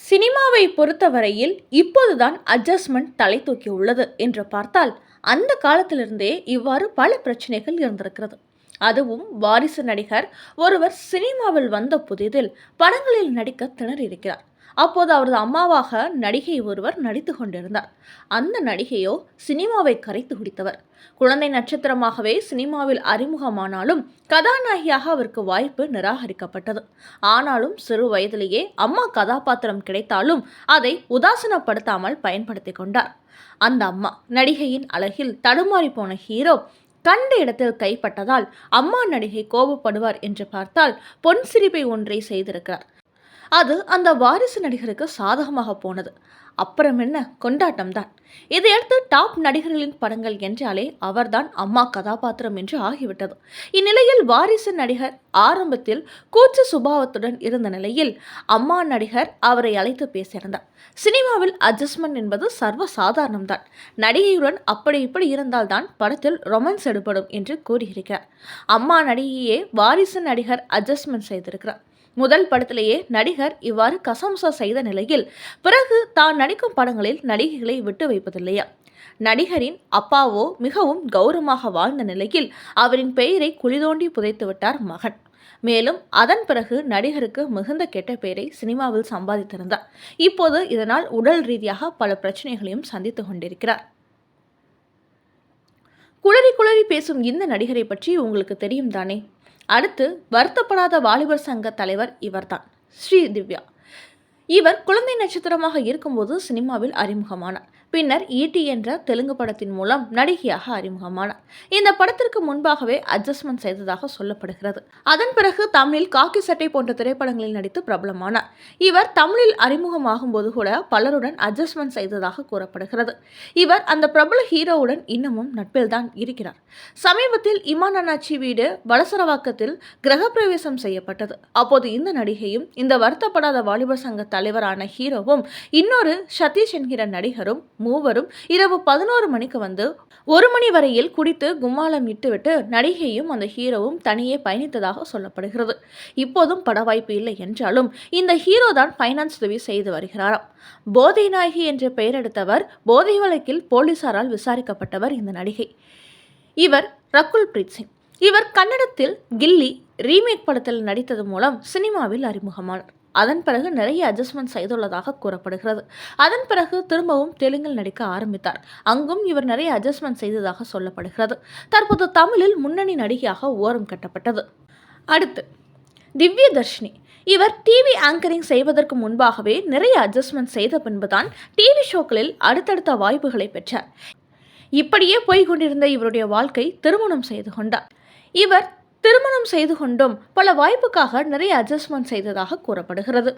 சினிமாவை பொறுத்தவரையில் இப்போதுதான் அட்ஜஸ்ட்மெண்ட் தலை தூக்கி உள்ளது என்று பார்த்தால் அந்த காலத்திலிருந்தே இவ்வாறு பல பிரச்சனைகள் இருந்திருக்கிறது. அதுவும் வாரிசு நடிகர் ஒருவர் சினிமாவில் வந்த புதிதில் படங்களில் நடிக்க திணறியிருக்கிறார். அப்போது அவரது அம்மாவாக நடிகை ஒருவர் நடித்து கொண்டிருந்தார். அந்த நடிகையோ சினிமாவை கரைத்து குடித்தவர். குழந்தை நட்சத்திரமாகவே சினிமாவில் அறிமுகமானாலும் கதாநாயகியாக அவருக்கு வாய்ப்பு நிராகரிக்கப்பட்டது. ஆனாலும் சிறு வயதிலேயே அம்மா கதாபாத்திரம் கிடைத்தாலும் அதை உதாசீனப்படுத்தாமல் பயன்படுத்தி கொண்டார். அந்த அம்மா நடிகையின் அழகில் தடுமாறி போன ஹீரோ கண்ட இடத்தில் கைப்பட்டதால் அம்மா நடிகை கோபப்படுவார் என்று பார்த்தால் பொன் சிரிப்பை ஒன்றை செய்திருக்கிறார். அது அந்த வாரிசு நடிகருக்கு சாதகமாக போனது. அப்புறம் என்ன கொண்டாட்டம் தான். இதையடுத்து டாப் நடிகர்களின் படங்கள் என்றாலே அவர்தான் அம்மா கதாபாத்திரம் என்று ஆகிவிட்டது. இந்நிலையில் வாரிசு நடிகர் ஆரம்பத்தில் கூச்ச சுபாவத்துடன் இருந்த நிலையில் அம்மா நடிகர் அவரை அழைத்து பேசியிருந்தார். சினிமாவில் அட்ஜஸ்ட்மெண்ட் என்பது சர்வ சாதாரணம்தான். நடிகையுடன் அப்படி இப்படி இருந்தால்தான் படத்தில் ரொமான்ஸ் எடுபடும் என்று கூறியிருக்கிறார். அம்மா நடிகையே வாரிசு நடிகர் அட்ஜஸ்ட்மெண்ட் செய்திருக்கிறார். முதல் படத்திலேயே நடிகர் இவ்வாறு கசமுசா செய்த நிலையில் பிறகு தான் நடிக்கும் படங்களில் நடிகைகளை விட்டு வைப்பதில்லையா? நடிகரின் அப்பாவோ மிகவும் கௌரவமாக வாழ்ந்த நிலையில் அவரின் பெயரை குழி புதைத்து விட்டார் மகன். மேலும் அதன் பிறகு நடிகருக்கு மிகுந்த கெட்ட பெயரை சினிமாவில் சம்பாதித்திருந்தார். இப்போது இதனால் உடல் ரீதியாக பல பிரச்சனைகளையும் சந்தித்துக் கொண்டிருக்கிறார். குளறி குளறி பேசும் இந்த நடிகரை பற்றி உங்களுக்கு தெரியும் தானே? அடுத்து வருத்தப்படாத வாலிபர் சங்க தலைவர் இவர்தான், ஸ்ரீதிவ்யா. இவர் குழந்தை நட்சத்திரமாக இருக்கும்போது சினிமாவில் அறிமுகமானார். பின்னர் ஈட்டி என்ற தெலுங்கு படத்தின் மூலம் நடிகையாக அறிமுகமானார். இந்த படத்திற்கு முன்பாகவே அட்ஜஸ்ட்மெண்ட் செய்ததாக சொல்லப்படுகிறது. அதன் பிறகு தமிழில் காக்கி சட்டை போன்ற திரைப்படங்களில் நடித்து பிரபலமானார். இவர் தமிழில் அறிமுகமாகும் போது கூட பலருடன் அட்ஜஸ்ட்மெண்ட் செய்ததாக கூறப்படுகிறது. இவர் அந்த பிரபல ஹீரோவுடன் இன்னமும் நட்பில் தான் இருக்கிறார். சமீபத்தில் இமான் அண்ணாச்சி வீடு வலசரவாக்கத்தில் கிரகப்பிரவேசம் செய்யப்பட்டது. அப்போது இந்த நடிகையும் இந்த வருத்தப்படாத வாலிபர் சங்க தலைவரான ஹீரோவும் இன்னொரு சதீஷ் என்கிற நடிகரும் மூவரும் இரவு 11 மணிக்கு வந்து 1 மணி வரையில் குடித்து கும்மாளம் இட்டுவிட்டு நடிகையும் அந்த ஹீரோவும் தனியே பயணித்ததாக சொல்லப்படுகிறது. இப்போதும் பட வாய்ப்பு இல்லை என்றாலும் இந்த ஹீரோ தான் ஃபைனான்ஸ் உதவி செய்து வருகிறாராம். போதை நாயகி என்ற பெயர் எடுத்தவர். போதை வழக்கில் போலீசாரால் விசாரிக்கப்பட்டவர் இந்த நடிகை. இவர் ரகுல் பிரீத் சிங். இவர் கன்னடத்தில் கில்லி ரீமேக் படத்தில் நடித்தது மூலம் சினிமாவில் அறிமுகமானார். அதன் பிறகு நிறைய அட்ஜஸ்ட்மெண்ட் செய்துள்ளதாக கூறப்படுகிறது. அதன் பிறகு திரும்பவும் தெலுங்கில் நடிக்க ஆரம்பித்தார். அங்கும் இவர் நிறைய அட்ஜஸ்ட்மெண்ட் செய்ததாக சொல்லப்படுகிறது. தற்போது தமிழில் முன்னணி நடிகையாக ஓரம் கட்டப்பட்டது. அடுத்து திவ்ய தர்ஷினி. இவர் டிவி ஆங்கரிங் செய்வதற்கு முன்பாகவே நிறைய அட்ஜஸ்ட்மெண்ட் செய்த பின்புதான் டிவி ஷோக்களில் அடுத்தடுத்த வாய்ப்புகளை பெற்றார். இப்படியே போய்கொண்டிருந்த இவருடைய வாழ்க்கை திருமணம் செய்து கொண்டார். இவர் திருமணம் செய்து கொண்டும் பல வாய்ப்புக்காக நிறைய அட்ஜஸ்ட்மெண்ட் செய்ததாக கூறப்படுகிறது.